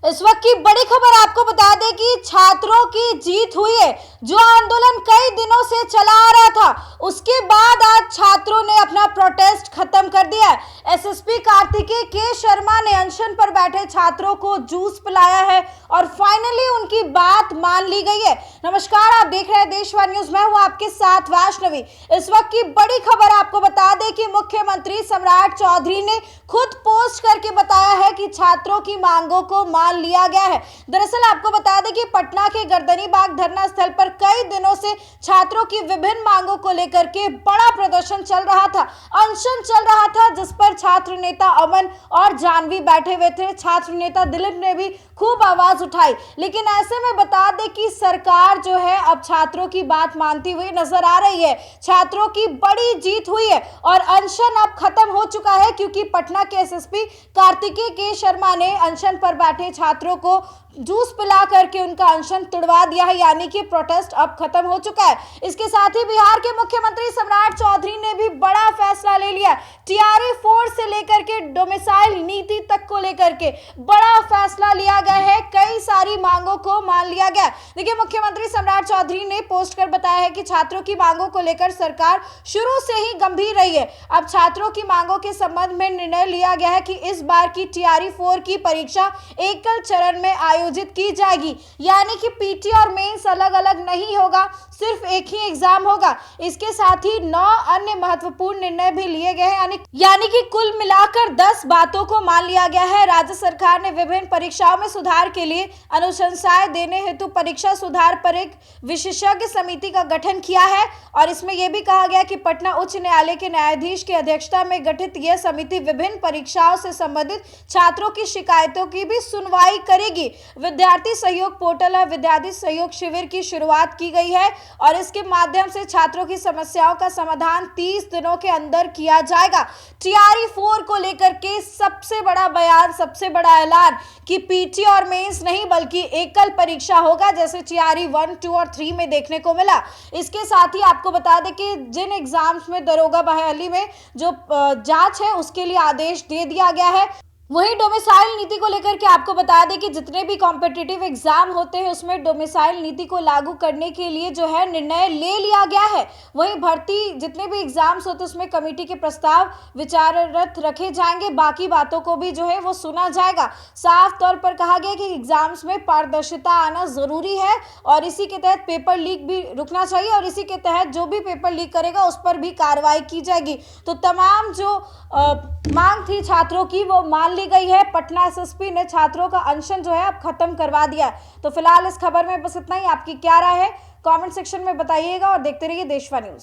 इस वक्त की बड़ी खबर आपको बता दें कि छात्रों की जीत हुई है। जो आंदोलन कई दिनों से चला आ रहा था, उसके बाद आज छात्रों ने अपना प्रोटेस्ट खत्म कर दिया है। एसएसपी कार्तिकेय के शर्मा ने अनशन पर बैठे छात्रों को जूस पिलाया है और फाइनली उनकी बात मान ली गई है। नमस्कार, आप देख रहे हैं देशवा न्यूज। मैं हूं आपके साथ वैष्णवी। इस वक्त की बड़ी खबर आपको बता दें कि मुख्यमंत्री सम्राट चौधरी ने खुद पोस्ट करके बताया है कि छात्रों की मांगों को मान लिया गया है। दरअसल आपको बता दें कि पटना के गर्दनी बाग धरना स्थल पर कई दिनों से छात्रों की विभिन्न मांगों को लेकर के बड़ा प्रदर्शन चल रहा था, अनशन चल रहा था, जिस पर छात्र नेता अमन और जानवी बैठे हुए थे। छात्र नेता दिलीप ने भी खूब आवाज उठाई, लेकिन ऐसे में बता दें कि सरकार जो है अब छात्रों की बात मानती हुई नजर आ रही है। छात्रों की बड़ी जीत हुई है और अनशन अब खत्म हो चुका है, क्योंकि पटना के एसएसपी कार्तिकेय के शर्मा ने अनशन पर बैठे छात्रों को जूस पिला करके उनका अनशन तुड़वा दिया है, यानी कि प्रोटेस्ट अब खत्म हो चुका है। इसके साथ ही बिहार के मुख्यमंत्री सम्राट चौधरी ने भी बड़ा फैसला ले लिया। टीआरई 4 से लेकर के डोमिसाइल नीति तक को लेकर के बड़ा फैसला लिया गया है। कई सारी मांगों को मान लिया गया। देखिए, मुख्यमंत्री सम्राट चौधरी ने पोस्ट कर बताया है कि छात्रों की मांगों को लेकर सरकार शुरू से ही गंभीर रही है। अब छात्रों की मांगों के संबंध में निर्णय लिया गया है कि इस बार की टीआरई 4 की परीक्षा एकल चरण में आयोजित की जाएगी, यानी कि पीटी और मेंस अलग अलग नहीं होगा, सिर्फ एक ही एग्जाम होगा। इसके साथ ही 9 अन्य महत्वपूर्ण निर्णय भी लिए गए हैं, यानी कि कुल मिलाकर 10 बातों को मान लिया गया है। राज्य सरकार ने विभिन्न परीक्षाओं में सुधार के लिए अनुशंसाएं देने हेतु परीक्षा सुधार पर एक विशेषज्ञ समिति का गठन किया है और इसमें यह भी कहा गया कि पटना उच्च न्यायालय के न्यायाधीश की अध्यक्षता में गठित यह समिति विभिन्न परीक्षाओं से संबंधित छात्रों की शिकायतों की भी सुनवाई करेगी। विद्यार्थी सहयोग पोर्टल और विद्यार्थी सहयोग शिविर की शुरुआत की गई है और इसके माध्यम से छात्रों की समस्याओं का समाधान 30 दिनों के अंदर किया जाएगा। टीआरई 4 को लेकर के सबसे बड़ा बयान, सबसे बड़ा ऐलान कि पीटी और मेंस नहीं बल्कि एकल परीक्षा होगा, जैसे टीआरई 1, 2 और 3 में देखने को मिला। इसके साथ ही आपको बता दें कि जिन एग्जाम्स में दरोगा बहाली में जो जांच है उसके लिए आदेश दे दिया गया है। वहीं डोमिसाइल नीति को लेकर के आपको बता दें कि जितने भी कॉम्पिटिटिव एग्जाम होते हैं उसमें डोमिसाइल नीति को लागू करने के लिए जो है निर्णय ले लिया गया है। वहीं भर्ती जितने भी एग्जाम्स होते हैं उसमें कमेटी के प्रस्ताव विचाररत रखे जाएंगे। बाकी बातों को भी जो है वो सुना जाएगा। साफ तौर पर कहा गया कि एग्जाम्स में पारदर्शिता आना जरूरी है और इसी के तहत पेपर लीक भी रुकना चाहिए और इसी के तहत जो भी पेपर लीक करेगा उस पर भी कार्रवाई की जाएगी। तो तमाम जो मांग थी छात्रों की वो मान ली गई है। पटना एसएसपी ने छात्रों का अनशन जो है अब खत्म करवा दिया है। तो फिलहाल इस खबर में बस इतना ही। आपकी क्या राय है कमेंट सेक्शन में बताइएगा और देखते रहिए देशवा न्यूज।